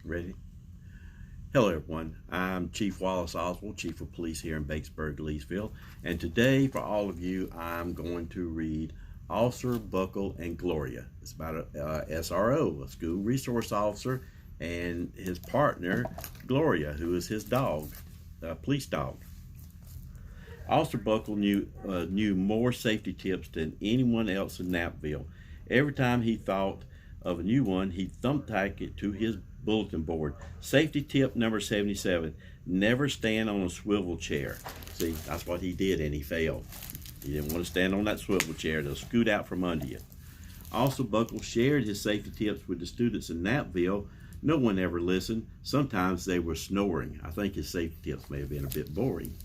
Ready? Hello, everyone. I'm Chief Wallace Oswald, Chief of Police here in Batesburg, Leesville. And today, for all of you, I'm going to read Officer Buckle and Gloria. It's about a SRO, a school resource officer, and his partner, Gloria, who is his dog, a police dog. Officer Buckle knew more safety tips than anyone else in Knappville. Every time he thought of a new one, he'd thumbtack it to his bulletin board. Safety tip number 77, never stand on a swivel chair. See, that's what he did, and he failed. He didn't want to stand on that swivel chair. They'll scoot out from under you. Also, Buckle shared his safety tips with the students in Knappville. No one ever listened. Sometimes they were snoring. I think his safety tips may have been a bit boring.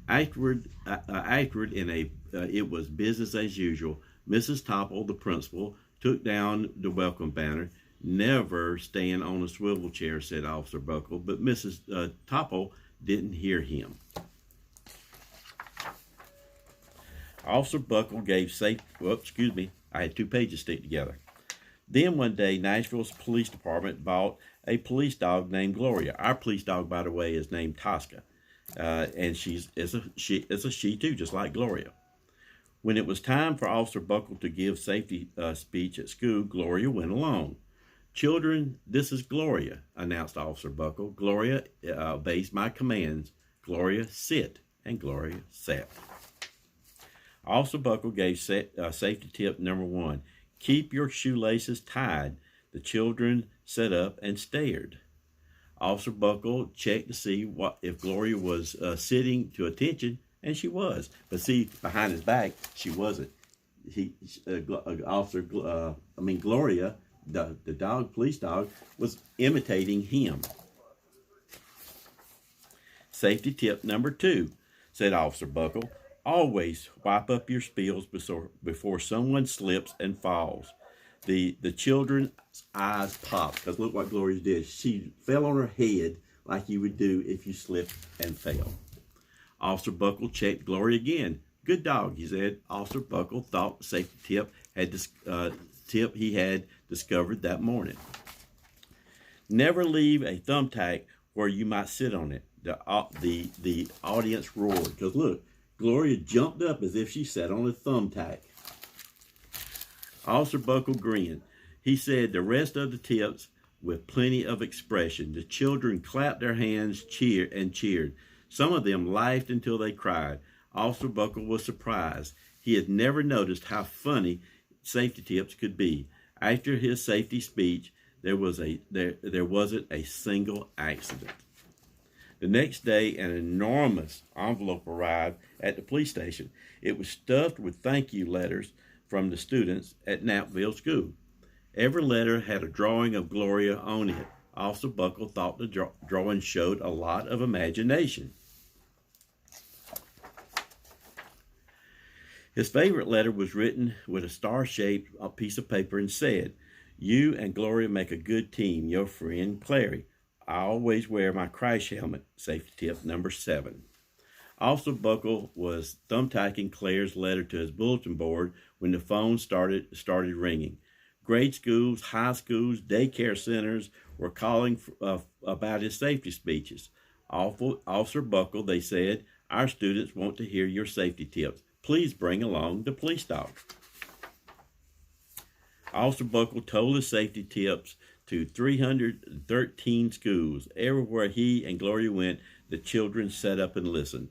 Afterward, it was business as usual. Mrs. Topple, the principal, took down the welcome banner. Never stand on a swivel chair, said Officer Buckle, but Mrs. Topple didn't hear him. Officer Buckle gave I had 2 pages stick together. Then one day, Nashville's police department bought a police dog named Gloria. Our police dog, by the way, is named Tosca, and it's a she too, just like Gloria. When it was time for Officer Buckle to give safety speech at school, Gloria went along. Children, this is Gloria, announced Officer Buckle. Gloria obeys my commands. Gloria, sit. And Gloria sat. Officer Buckle gave safety tip number 1. Keep your shoelaces tied. The children sat up and stared. Officer Buckle checked to see if Gloria was sitting to attention, and she was. But see, behind his back, she wasn't. Gloria, the dog, police dog, was imitating him. Safety tip number 2, said Officer Buckle. Always wipe up your spills before someone slips and falls. The children's eyes popped, because look what Gloria did. She fell on her head like you would do if you slipped and fell. Officer Buckle checked Gloria again. Good dog, he said. Officer Buckle thought the safety tip he had discovered that morning. Never leave a thumbtack where you might sit on it. The audience roared, because look, Gloria jumped up as if she sat on a thumbtack. Officer Buckle grinned. He said the rest of the tips with plenty of expression. The children clapped their hands, cheered. Some of them laughed until they cried. Officer Buckle was surprised. He had never noticed how funny safety tips could be. After his safety speech, there wasn't a single accident. The next day, an enormous envelope arrived at the police station. It was stuffed with thank you letters from the students at Knappville School. Every letter had a drawing of Gloria on it. Officer Buckle thought the drawing showed a lot of imagination. His favorite letter was written with a star-shaped piece of paper and said, "You and Gloria make a good team. Your friend, Clary. I always wear my crash helmet." Safety tip number 7. Officer Buckle was thumbtacking Claire's letter to his bulletin board when the phone started ringing. Grade schools, high schools, daycare centers were calling about his safety speeches. Officer Buckle, they said, our students want to hear your safety tips. Please bring along the police dog. Officer Buckle told his safety tips to 313 schools. Everywhere he and Gloria went, the children sat up and listened.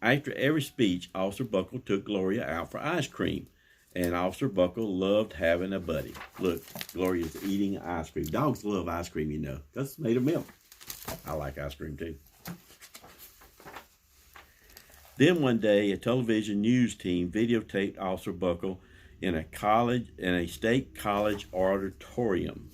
After every speech, Officer Buckle took Gloria out for ice cream, and Officer Buckle loved having a buddy. Look, Gloria's eating ice cream. Dogs love ice cream, you know, because it's made of milk. I like ice cream too. Then one day, a television news team videotaped Officer Buckle in a state college auditorium.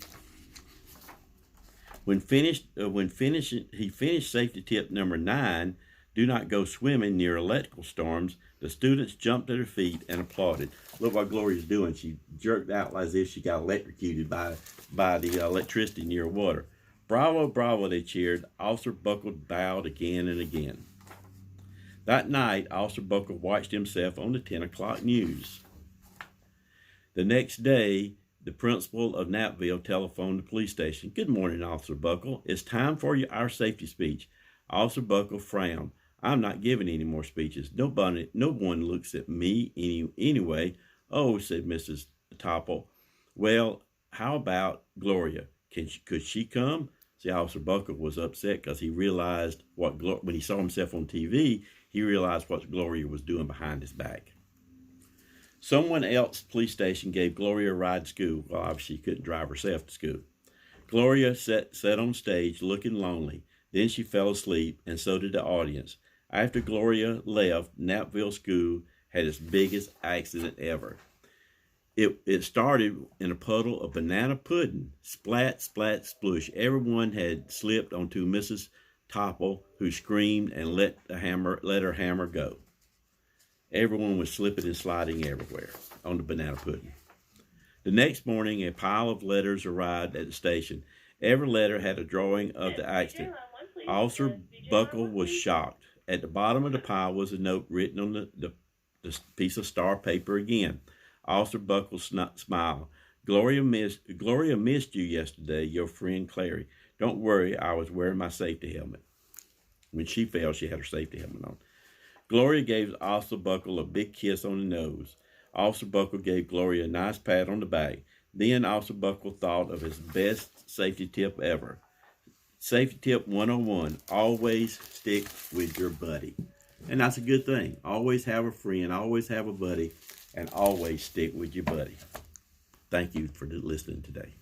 When he finished safety tip number 9, do not go swimming near electrical storms. The students jumped to their feet and applauded. Look what Gloria's doing. She jerked out as if she got electrocuted by the electricity near water. Bravo, bravo, they cheered. Officer Buckle bowed again and again. That night, Officer Buckle watched himself on the 10 o'clock news. The next day, The principal of Knappville telephoned the police station. "Good morning, Officer Buckle. It's time for our safety speech." Officer Buckle frowned. "I'm not giving any more speeches. No one looks at me anyway." "Oh," said Mrs. Topple. "Well, how about Gloria? Could she come?" See, Officer Buckle was upset because he realized when he saw himself on TV, he realized what Gloria was doing behind his back. Someone else police station gave Gloria a ride to school. Well, obviously she couldn't drive herself to school. Gloria sat on stage looking lonely. Then she fell asleep, and so did the audience. After Gloria left, Knappville School had its biggest accident ever. It started in a puddle of banana pudding. Splat, splat, splush. Everyone had slipped onto Mrs. Topple, who screamed and let her hammer go. Everyone was slipping and sliding everywhere on the banana pudding. The next morning, a pile of letters arrived at the station. Every letter had a drawing of the accident. Officer Buckle was shocked. At the bottom of the pile was a note written on the piece of star paper again. Officer Buckle smiled. Gloria missed you yesterday, your friend Clary. Don't worry, I was wearing my safety helmet." When she fell, she had her safety helmet on. Gloria gave Officer Buckle a big kiss on the nose. Officer Buckle gave Gloria a nice pat on the back. Then Officer Buckle thought of his best safety tip ever. Safety tip 101, always stick with your buddy. And that's a good thing. Always have a friend, always have a buddy, and always stick with your buddy. Thank you for listening today.